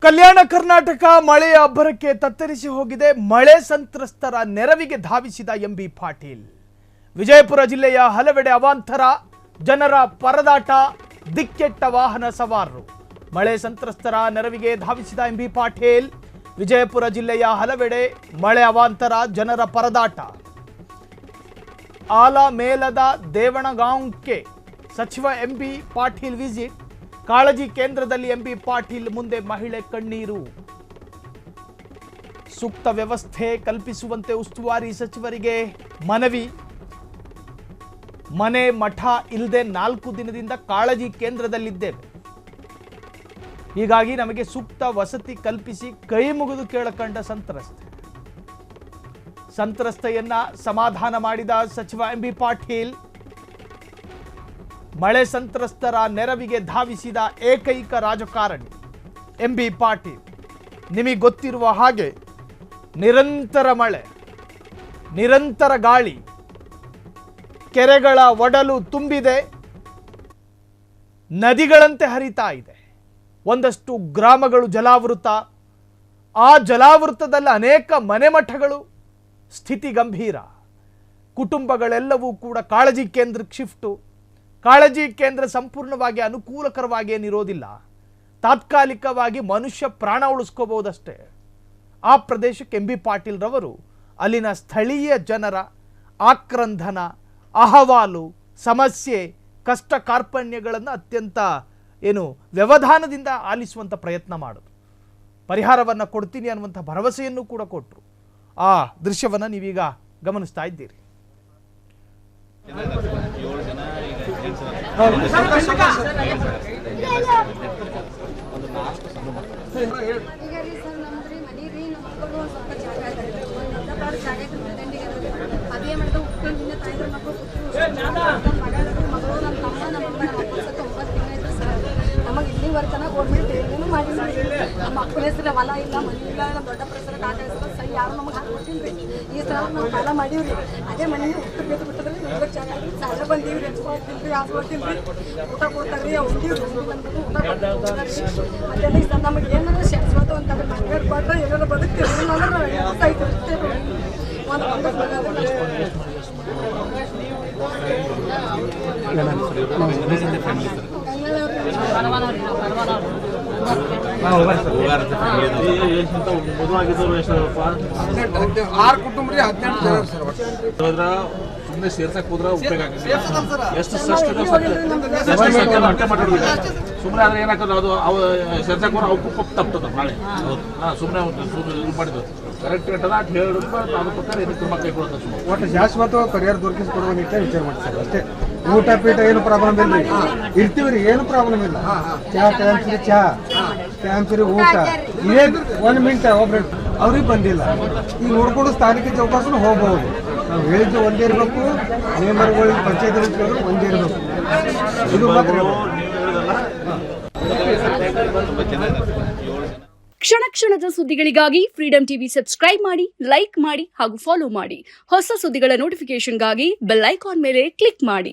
ಕಲ್ಯಾಣ ಕರ್ನಾಟಕ ಮಳೆಯ ಅಬ್ಬರಕ್ಕೆ ತತ್ತರಿಸಿ ಹೋಗಿದೆ. ಮಳೆ ಸಂತ್ರಸ್ತರ ನೆರವಿಗೆ ಧಾವಿಸಿದ ಎಂಬಿ ಪಾಟೀಲ್. ವಿಜಯಪುರ ಜಿಲ್ಲೆಯ ಹಲವೆಡೆ ಅವಾಂತರ, ಜನರ ಪರದಾಟ, ದಿಕ್ಕೆಟ್ಟ ವಾಹನ ಸವಾರರು. ಮಳೆ ಸಂತ್ರಸ್ತರ ನೆರವಿಗೆ ಧಾವಿಸಿದ ಎಂಬಿ ಪಾಟೀಲ್. ವಿಜಯಪುರ ಜಿಲ್ಲೆಯ ಹಲವೆಡೆ ಮಳೆ ಅವಾಂತರ, ಜನರ ಪರದಾಟ. ಆಲಮೇಲದ ದೇವಣಗಾಂವ್ಗೆ ಸಚಿವ ಎಂಬಿ ಪಾಟೀಲ್ ವಿಸಿಟ್. ಕಾಳಜಿ ಕೇಂದ್ರದಲ್ಲಿ ಎಂಬಿ ಪಾಟೀಲ್ ಮುಂದೆ ಮಹಿಳೆ ಕಣ್ಣೀರು. ಸೂಕ್ತ ವ್ಯವಸ್ಥೆ ಕಲ್ಪಿಸುವಂತೆ ಉಸ್ತುವಾರಿ ಸಚಿವರಿಗೆ ಮನವಿ. ಮನೆ ಮಠ ಇಲ್ಲದೆ 4 ದಿನದಿಂದ ಕಾಳಜಿ ಕೇಂದ್ರದಲ್ಲಿದ್ದೇವೆ, ಹೀಗಾಗಿ ನಮಗೆ ಸೂಕ್ತ ವಸತಿ ಕಲ್ಪಿಸಿ ಕೈ ಮುಗಿದು ಕೇಳಕಂಡ ಸಂತ್ರಸ್ತೆಯನ್ನ ಸಮಾಧಾನ ಮಾಡಿದ ಸಚಿವ ಎಂಬಿ ಪಾಟೀಲ್. ಮಳೆ ಸಂತ್ರಸ್ತರ ನೆರವಿಗೆ ಧಾವಿಸಿದ ಏಕೈಕ ರಾಜಕಾರಣಿ ಎಂಬಿ ಪಾಟೀಲ್. ನಿಮಗೆ ಗೊತ್ತಿರುವ ಹಾಗೆ ನಿರಂತರ ಮಳೆ, ನಿರಂತರ ಗಾಳಿ, ಕೆರೆಗಳ ಒಡಲು ತುಂಬಿದೆ, ನದಿಗಳಂತೆ ಹರಿತಾ ಇದೆ. ಒಂದಷ್ಟು ಗ್ರಾಮಗಳು ಜಲಾವೃತ. ಆ ಜಲಾವೃತದಲ್ಲಿ ಅನೇಕ ಮನೆಮಠಗಳು ಸ್ಥಿತಿ ಗಂಭೀರ. ಕುಟುಂಬಗಳೆಲ್ಲವೂ ಕೂಡ ಕಾಳಜಿ ಕೇಂದ್ರಕ್ಕೆ ಶಿಫ್ಟು. ಕಾಳಜಿ ಕೇಂದ್ರ ಸಂಪೂರ್ಣವಾಗಿ ಅನುಕೂಲಕರವಾಗಿ ಏನಿರೋದಿಲ್ಲ, ತಾತ್ಕಾಲಿಕವಾಗಿ ಮನುಷ್ಯ ಪ್ರಾಣ ಉಳಿಸ್ಕೋಬಹುದಷ್ಟೇ. ಆ ಪ್ರದೇಶಕ್ಕೆ ಎಂಬಿ ಪಾಟೀಲ್ ರವರು ಅಲ್ಲಿನ ಸ್ಥಳೀಯ ಜನರ ಆಕ್ರಂದನ, ಅಹವಾಲು, ಸಮಸ್ಯೆ, ಕಷ್ಟ ಕಾರ್ಪಣ್ಯಗಳನ್ನು ಅತ್ಯಂತ ವ್ಯವಧಾನದಿಂದ ಆಲಿಸುವಂಥ ಪ್ರಯತ್ನ ಮಾಡೋದು. ಪರಿಹಾರವನ್ನು ಕೊಡ್ತೀನಿ ಅನ್ನುವಂಥ ಭರವಸೆಯನ್ನು ಕೂಡ ಕೊಟ್ಟರು. ಆ ದೃಶ್ಯವನ್ನು ನೀವೀಗ ಗಮನಿಸ್ತಾ ಇದ್ದೀರಿ. ನಮಗೆ ಇಲ್ಲಿವರೆತನ ಗೌರ್ಮೆಂಟ್ ಏನೇನು ಮಾಡಿಲ್ಲ. ನಮ್ಮ ಅಪ್ಪನ ಹೆಸರು ಹೊಲ ಇಲ್ಲ, ಮನೆ ಇಲ್ಲ, ನಮ್ಮ ದೊಡ್ಡ ಪ್ರಸರ ಕಾಕ ಹೆಸರು ಸೈ ಯಾರು ನಮಗೆ ಹಾಕ್ಕೊಟ್ಟಿಲ್ರಿ. ಈ ಸಲ ನಾವು ಸಾಲ ಮಾಡೀವ್ರಿ. ಅದೇ ಮನೆ ಉಟ್ಟು ಬೇತು ಬಿಟ್ಟದ್ರಿ, ನಿಮ್ಗೆ ಚೆನ್ನಾಗಿ ಸಾಲ ಬಂದೀವ್ರಿ. ಹೆಚ್ಕೊಳ್ತಿಲ್ರಿ, ಹಾಸ್ಕೊಳ್ತಿಲ್ರಿ, ಊಟ ಕೊಡ್ತಾರ್ರಿ, ಉಂಡಿವ್ರಿ, ಬಂದು ಊಟ ಕೊಡ್ತಾರ್ರಿ. ಅದೆಲ್ಲ ಈ ಸಲ ನಮಗೆ ಏನಾದ್ರು ಶಾಶ್ವತ ಅಂತಂದ್ರೆ ಮನೆ ಕೊಟ್ರೆ ಏನಾದ್ರು ಬದುಕ್ತೀವಿ ಅಂದ್ರೆ ಒಂದು ಕುಟುಂಬ 18 ಜನ ಸುಮ್ಮನೆ ಸೇರ್ಸಕ್ ಹೋದ್ರೆ ಉಪಯೋಗ ಆಗುತ್ತೆ. ಎಷ್ಟು ಸುಮ್ಮನೆ ಆದ್ರೆ ಏನಾಗ್ತದೆ, ಅದು ಸೇರ್ಸಕ್ ಹೋದ್ರೆ ಅವಕ್ಕೂ ತಪ್ತದ ನಾಳೆ. ಸುಮ್ಮನೆ ಇದು ಮಾಡಿದ್ರು ಕರೆಕ್ಟ್ ರೇಟದ ಅಂತ ಹೇಳಿದ್ರು, ಅದ್ರ ಪ್ರಕಾರ ಇದಕ್ಕೆ ಕ್ರಮ ಕೈಗೊಳ್ಳೋದು. ಒಟ್ಟು ಶಾಶ್ವತ ಪರಿಹಾರ ದೊರಕಿಸಿಕೊಡುವ ನಿಟ್ಟಿನಲ್ಲಿ ವಿಚಾರ ಮಾಡ್ತಾರೆ ಅಷ್ಟೇ. ಊಟ ಪೀಠ ಏನು ಪ್ರಾಬ್ಲಮ್ ಇಲ್ಲ, ಇರ್ತೀವಿ ರೀ, ಏನು ಪ್ರಾಬ್ಲಮ್ ಇಲ್ಲ. ಟೈಮ್ ಊಟ ಇದೇ 1 ಮಿನಿಟ್ ಒಬ್ರು ಅವ್ರಿಗೆ ಬಂದಿಲ್ಲ. ಈಗ ನೋಡ್ಕೊಂಡು ಸ್ಥಾನಿಕ ಚೌಕಾಸನು ಹೋಗ್ಬೋದು. ನಾವು ಹೇಳಿದ್ದು ಒಂದೇ ಇರಬೇಕು, ನೇಮರ್ಗಳು ಪಂಚಾಯತ್ ಒಂದೇ ಇರಬೇಕು. ಇದು ಮಾತ್ರ ಕ್ಷಣ ಕ್ಷಣದ ಸುದ್ದಿಗಳಿಗಾಗಿ ಫ್ರೀಡಂ ಟಿವಿ ಸಬ್ಸ್ಕ್ರೈಬ್ ಮಾಡಿ, ಲೈಕ್ ಮಾಡಿ ಹಾಗೂ ಫಾಲೋ ಮಾಡಿ. ಹೊಸ ಸುದ್ದಿಗಳ ನೋಟಿಫಿಕೇಶನ್ಗಾಗಿ ಬೆಲ್ ಐಕಾನ್ ಮೇಲೆ ಕ್ಲಿಕ್ ಮಾಡಿ.